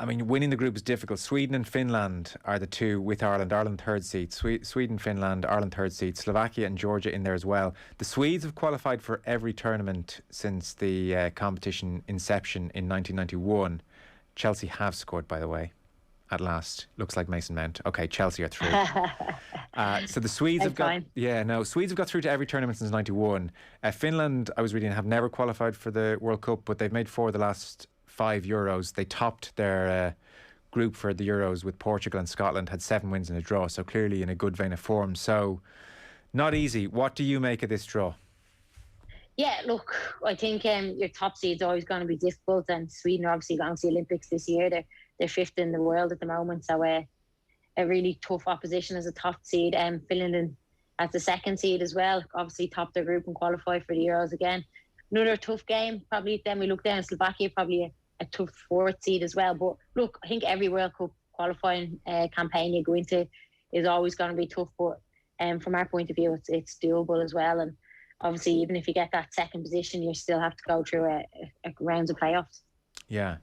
winning the group is difficult. Sweden and Finland are the two with Ireland. Ireland third seed. Sweden, Finland, Ireland third seed. Slovakia and Georgia in there as well. The Swedes have qualified for every tournament since the competition inception in 1991. Chelsea have scored, by the way. At last, looks like Mason Mount. Okay, Chelsea are through. So the Swedes have got Swedes have got through to every tournament since '91. Finland, I was reading, have never qualified for the World Cup, but they've made 4 of the last 5 Euros. They topped their group for the Euros with Portugal and Scotland, had 7 wins and a draw, so clearly in a good vein of form. So not easy. What do you make of this draw? Yeah, look, I think your top seed's always going to be difficult, and Sweden are obviously going to the Olympics this year. They're 5th in the world at the moment, so a really tough opposition as a top seed. Finland as the 2nd seed as well, obviously top their group and qualify for the Euros again. Another tough game. Probably then we look down Slovakia, probably a tough 4th seed as well. But look, I think every World Cup qualifying campaign you go into is always going to be tough. But from our point of view, it's doable as well. And obviously, even if you get that 2nd position, you still have to go through a rounds of playoffs. Yeah.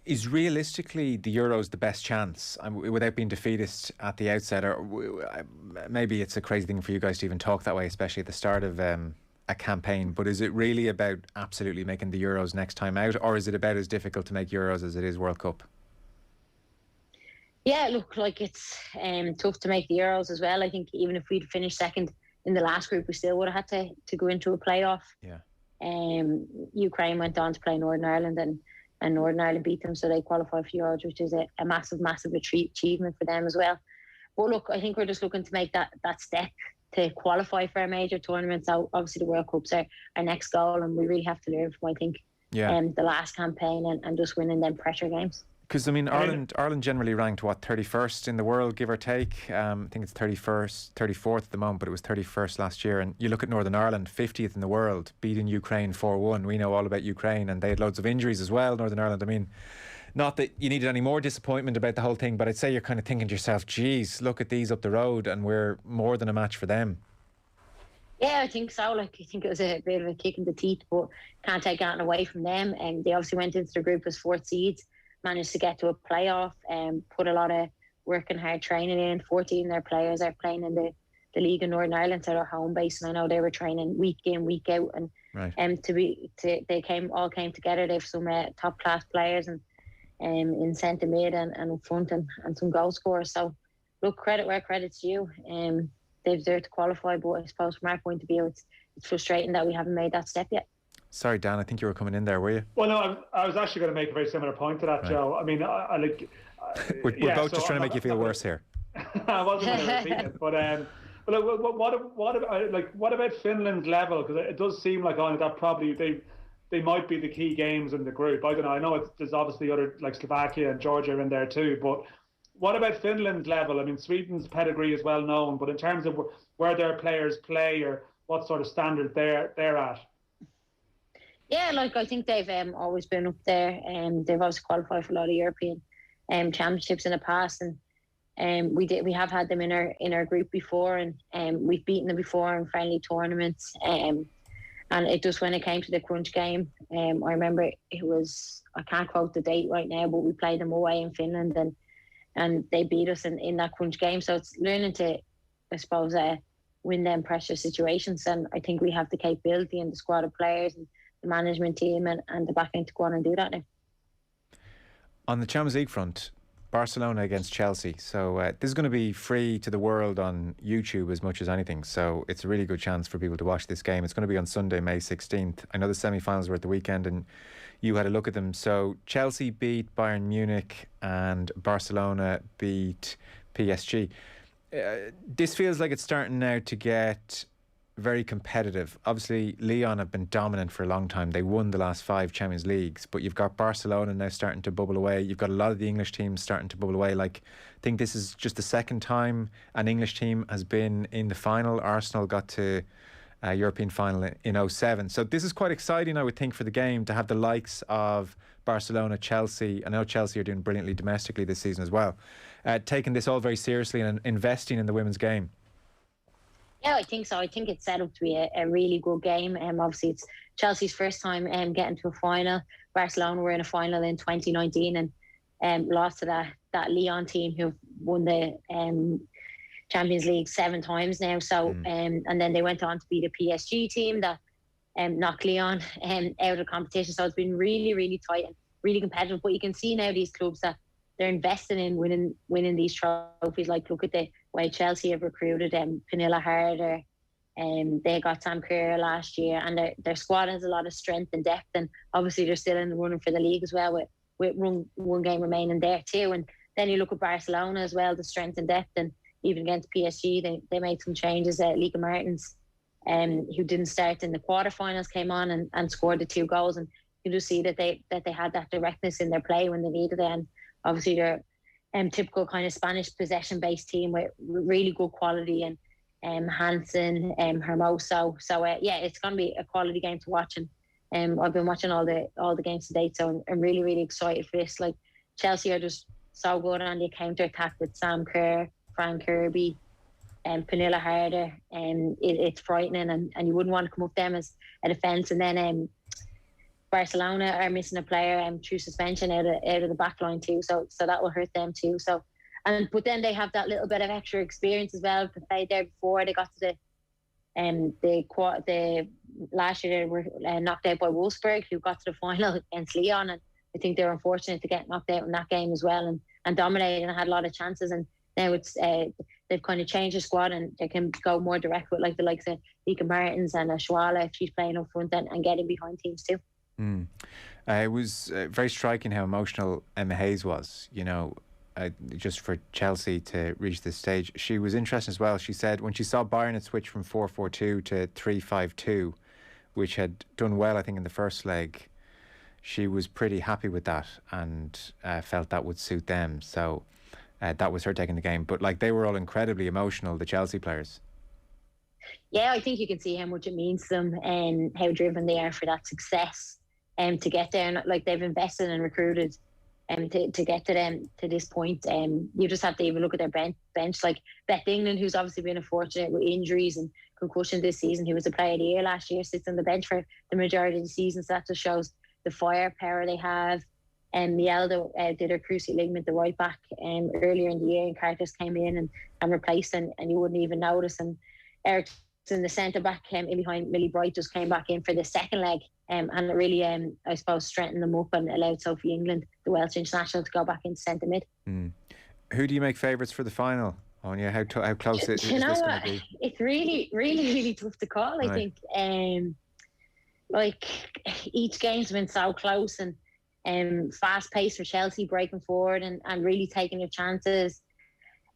Is realistically the Euros the best chance, without being defeatist at the outset? Or maybe it's a crazy thing for you guys to even talk that way, especially at the start of a campaign, but is it really about absolutely making the Euros next time out, or is it about as difficult to make Euros as it is World Cup? Yeah, look, like it's tough to make the Euros as well. I think even if we'd finished 2nd in the last group, we still would have had to go into a playoff. Yeah. Ukraine went on to play Northern Ireland, and Northern Ireland beat them, so they qualified for Euros, which is a massive achievement for them as well. But look, I think we're just looking to make that step to qualify for a major tournament. So obviously the World Cup's our next goal, and we really have to learn from, I think, the last campaign and just winning them pressure games. Because Ireland generally ranked 31st in the world, give or take. I think it's 34th at the moment, but it was 31st last year. And you look at Northern Ireland, 50th in the world, beating Ukraine 4-1. We know all about Ukraine, and they had loads of injuries as well. Northern Ireland. I mean, not that you needed any more disappointment about the whole thing, but I'd say you're kind of thinking to yourself, geez, look at these up the road, and we're more than a match for them. Yeah, I think so. I think it was a bit of a kick in the teeth, but can't take that away from them. And they obviously went into the group as 4th seeds. Managed to get to a playoff and put a lot of work and hard training in. 14 of their players are playing in the league in Northern Ireland, so their home base, and I know they were training week in, week out, and they all came together. They have some top class players and in centre mid and up front and some goal scorers. So look, credit where credit's due. They deserve to qualify, but I suppose from our point of view, it's frustrating that we haven't made that step yet. Sorry, Dan, I think you were coming in there, were you? Well, no, I was actually going to make a very similar point to that, right. Joe. I mean, we're both just trying to make you feel worse here. I wasn't going to repeat it, but what about Finland's level? Because it does seem like that probably they might be the key games in the group. I don't know. I know there's obviously other like Slovakia and Georgia in there too, but what about Finland's level? I mean, Sweden's pedigree is well known, but in terms of where their players play or what sort of standard they're at. Yeah, I think they've always been up there, and they've also qualified for a lot of European championships in the past, and we have had them in our group before, and we've beaten them before in friendly tournaments, and it just when it came to the crunch game, I remember it was, I can't quote the date right now, but we played them away in Finland, and they beat us in that crunch game. So it's learning to, I suppose, win them pressure situations. And I think we have the capability and the squad of players and the management team and the back end to go on and do that now. On the Champions League front, Barcelona against Chelsea. So this is going to be free to the world on YouTube as much as anything. So it's a really good chance for people to watch this game. It's going to be on Sunday, May 16th. I know the semi-finals were at the weekend and you had a look at them. So Chelsea beat Bayern Munich and Barcelona beat PSG. This feels like it's starting now to get very competitive. Obviously, Lyon have been dominant for a long time. They won the last 5 Champions Leagues, but you've got Barcelona now starting to bubble away. You've got a lot of the English teams starting to bubble away. Like, I think this is just the second time an English team has been in the final. Arsenal got to a European final in 2007. So this is quite exciting, I would think, for the game to have the likes of Barcelona, Chelsea. I know Chelsea are doing brilliantly domestically this season as well. Taking this all very seriously and investing in the women's game. Yeah, I think so. I think it's set up to be a really good game. Obviously, it's Chelsea's first time getting to a final. Barcelona were in a final in 2019 and lost to that Lyon team who've won the Champions League 7 times now. So and then they went on to beat a PSG team that knocked Lyon out of the competition. So it's been really, really tight and really competitive. But you can see now these clubs that they're investing in winning these trophies. Like, look at the way Chelsea have recruited Pernilla Harder, they got Sam Kerr last year, and their squad has a lot of strength and depth. And obviously they're still in the running for the league as well, with one game remaining there too. And then you look at Barcelona as well, the strength and depth, and even against PSG, they made some changes. Liga Martins, who didn't start in the quarterfinals, came on and scored the 2 goals, and you just see that they had that directness in their play when they needed it. And obviously they're typical kind of Spanish possession-based team with really good quality, and Hansen, Hermoso. So yeah, it's going to be a quality game to watch. And I've been watching all the games to date, so I'm really, really excited for this. Like, Chelsea are just so good on the counter attack with Sam Kerr, Fran Kirby, and Pernilla Harder, and it's frightening, and you wouldn't want to come up them as a defence. And then Barcelona are missing a player through suspension out of the back line too, so that will hurt them too. So, but then they have that little bit of extra experience as well. They played there before. They got to the last year they were knocked out by Wolfsburg, who got to the final against Lyon, and I think they were unfortunate to get knocked out in that game as well, and dominated and had a lot of chances. And now it's they've kind of changed the squad, and they can go more direct with like the likes of Liga Martins and Schwala if she's playing up front and getting behind teams too. It was very striking how emotional Emma Hayes was, just for Chelsea to reach this stage. She was interesting as well. She said when she saw Bayern had switched from 4-4-2 to 3-5-2, which had done well, I think, in the first leg, she was pretty happy with that and felt that would suit them. So that was her taking the game. But like, they were all incredibly emotional, the Chelsea players. Yeah, I think you can see how much it means to them and how driven they are for that success. To get there, and like, they've invested and recruited to get to them to this point. You just have to even look at their bench, like Beth England, who's obviously been unfortunate with injuries and concussion this season, who was the player of the year last year, sits on the bench for the majority of the season. So that just shows the firepower they have. And Mielda did her cruciate ligament, the right back, earlier in the year, and Carter's came in and replaced, and you wouldn't even notice. And Ericsson, the centre back, in behind Millie Bright, just came back in for the second leg. And it really, I suppose, strengthened them up and allowed Sophie England, the Welsh international, to go back into centre mid. Who do you make favourites for the final, Anya? How close is this going to be? It's really, really, really tough to call, I think. Like, each game's been so close and fast paced for Chelsea, breaking forward and really taking their chances.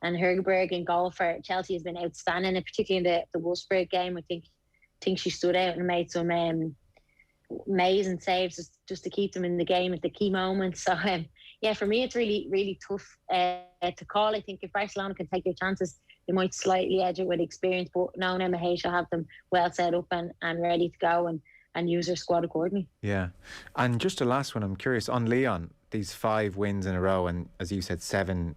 And Hergerberg in goal for Chelsea has been outstanding, and particularly in the Wolfsburg game. I think she stood out and made some amazing saves just to keep them in the game at the key moments. So yeah, for me it's really, really tough to call. I think if Barcelona can take their chances, they might slightly edge it with experience, but now Emma Hayes shall have them well set up and ready to go and use their squad accordingly. Yeah. And just a last one, I'm curious on Lyon, these 5 wins in a row, and as you said, 7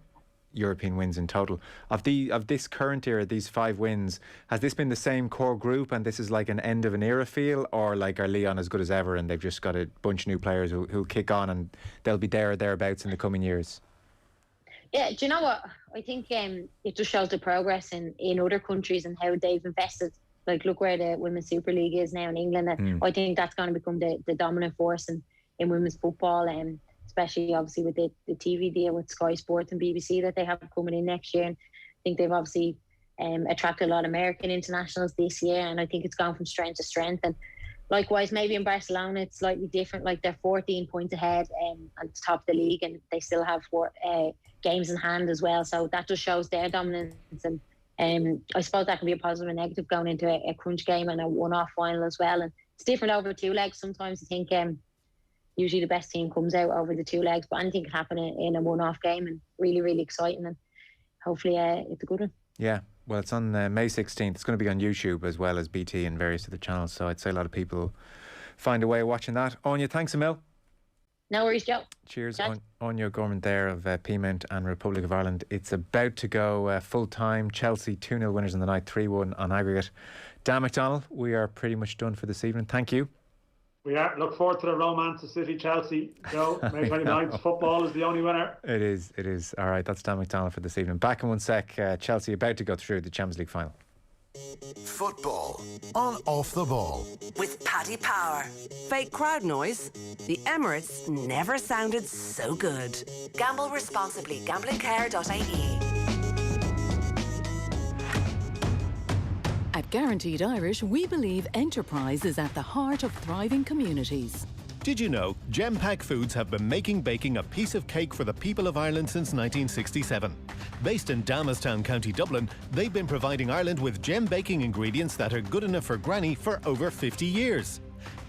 European wins in total. Of this current era, these 5 wins, has this been the same core group and this is like an end of an era feel, or like are Lyon as good as ever and they've just got a bunch of new players who'll kick on and they'll be there or thereabouts in the coming years? Yeah, do you know what? I think it just shows the progress in other countries and how they've invested. Like, look where the Women's Super League is now in England. And I think that's going to become the dominant force in women's football, especially obviously with the TV deal with Sky Sports and BBC that they have coming in next year. And I think they've obviously attracted a lot of American internationals this year, and I think it's gone from strength to strength. And likewise, maybe in Barcelona it's slightly different. Like, they're 14 points ahead at the top of the league, and they still have 4 games in hand as well. So that just shows their dominance. And I suppose that can be a positive and negative going into a crunch game and a one-off final as well. And it's different over 2 legs. Sometimes I think usually the best team comes out over the 2 legs, but anything can happen in a one-off game, and really, really exciting. And hopefully it's a good one. Yeah. Well, it's on May 16th. It's going to be on YouTube as well as BT and various other channels. So I'd say a lot of people find a way of watching that. Anya, thanks a mil. No worries, Joe. Cheers. Anya O'Gorman there of Peamount and Republic of Ireland. It's about to go full time. Chelsea 2-0 winners in the night, 3-1 on aggregate. Dan McDonnell, we are pretty much done for this evening. Thank you. We are. Look forward to the romance of City Chelsea. Joe, May 29th. Football is the only winner. It is. All right, that's Dan McDonnell for this evening. Back in 1 sec. Chelsea about to go through the Champions League final. Football on Off the Ball. With Paddy Power. Fake crowd noise? The Emirates never sounded so good. Gamble responsibly. Gamblingcare.ie. At Guaranteed Irish, we believe enterprise is at the heart of thriving communities. Did you know Gem Pack Foods have been making baking a piece of cake for the people of Ireland since 1967? Based in Damastown, County Dublin, they've been providing Ireland with gem baking ingredients that are good enough for Granny for over 50 years.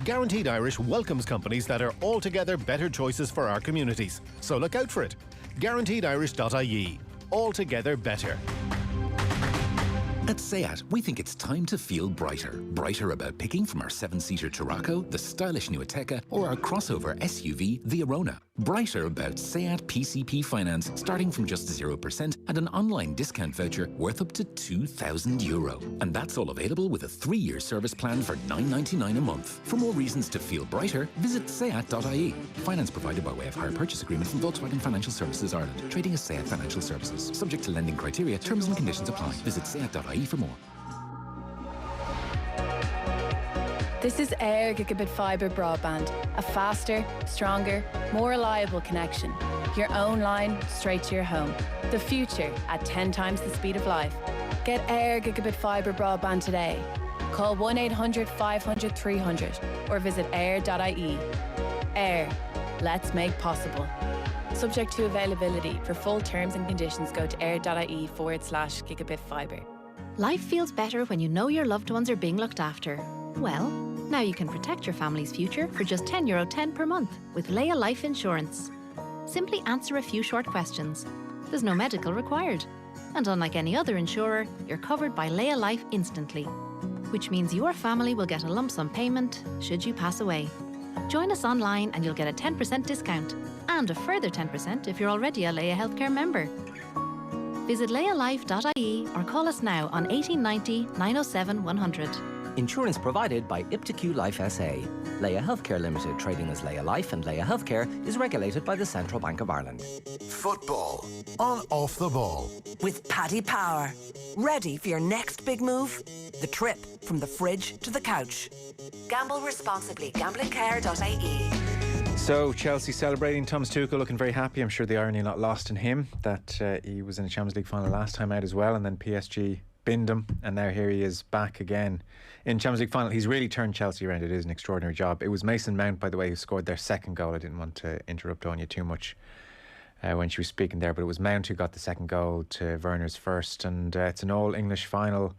Guaranteed Irish welcomes companies that are altogether better choices for our communities. So look out for it. GuaranteedIrish.ie. Altogether better. At SEAT, we think it's time to feel brighter. Brighter about picking from our 7-seater Tarraco, the stylish new Ateca, or our crossover SUV, the Arona. Brighter about SEAT PCP finance, starting from just 0% and an online discount voucher worth up to €2,000. And that's all available with a 3-year service plan for $9.99 a month. For more reasons to feel brighter, visit SEAT.ie. Finance provided by way of hire purchase agreement from Volkswagen Financial Services Ireland. Trading as SEAT Financial Services. Subject to lending criteria, terms and conditions apply. Visit SEAT.ie for more. This is Air Gigabit Fibre Broadband, a faster, stronger, more reliable connection. Your own line straight to your home. The future at 10 times the speed of life. Get Air Gigabit Fibre Broadband today. Call 1-800-500-300 or visit air.ie. Air. Let's make possible. Subject to availability. For full terms and conditions, go to air.ie/gigabit fibre. Life feels better when you know your loved ones are being looked after. Well, now you can protect your family's future for just €10.10 per month with Leia Life Insurance. Simply answer a few short questions. There's no medical required. And unlike any other insurer, you're covered by Leia Life instantly, which means your family will get a lump sum payment should you pass away. Join us online and you'll get a 10% discount and a further 10% if you're already a Leia Healthcare member. Visit leialife.ie or call us now on 1890 907 100. Insurance provided by iptiQ Life SA. Leia Healthcare Limited, trading as Leia Life and Leia Healthcare, is regulated by the Central Bank of Ireland. Football on Off the Ball. With Paddy Power. Ready for your next big move? The trip from the fridge to the couch. Gamble responsibly. Gamblingcare.ie. So Chelsea celebrating. Thomas Tuchel looking very happy. I'm sure the irony not lost in him that he was in the Champions League final last time out as well, and then PSG binned him, and now here he is back again in Champions League final. He's really turned Chelsea around. It is an extraordinary job. It was Mason Mount, by the way, who scored their second goal. I didn't want to interrupt Anya too much when she was speaking there, but it was Mount who got the second goal to Werner's first, and it's an all-English final,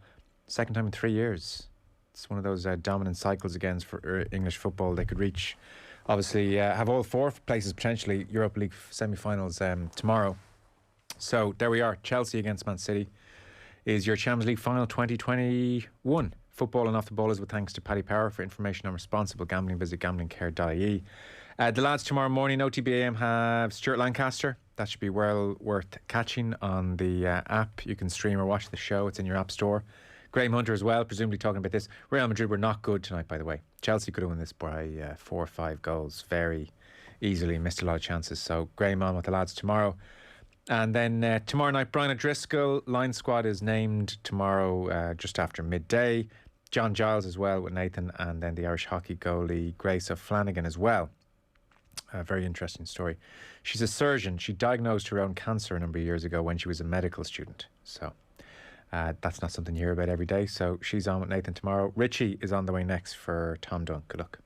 second time in 3 years. It's one of those dominant cycles again for English football. They could reach, obviously, have all 4 places potentially Europa League semi-finals tomorrow. So there we are. Chelsea against Man City is your Champions League final 2021. Football and Off the Ball is with thanks to Paddy Power. For information on responsible gambling, visit gamblingcare.ie. The lads tomorrow morning, OTB AM have Stuart Lancaster. That should be well worth catching on the app. You can stream or watch the show. It's in your app store. Graham Hunter as well, presumably talking about this. Real Madrid were not good tonight, by the way. Chelsea could have won this by 4 or 5 goals very easily. Missed a lot of chances. So Graham on with the lads tomorrow. And then tomorrow night, Brian O'Driscoll, line squad is named tomorrow just after midday. John Giles as well with Nathan, and then the Irish hockey goalie Grace O'Flanagan as well. A very interesting story. She's a surgeon. She diagnosed her own cancer a number of years ago when she was a medical student. So that's not something you hear about every day. So she's on with Nathan tomorrow. Richie is on the way next for Tom Dunn. Good luck.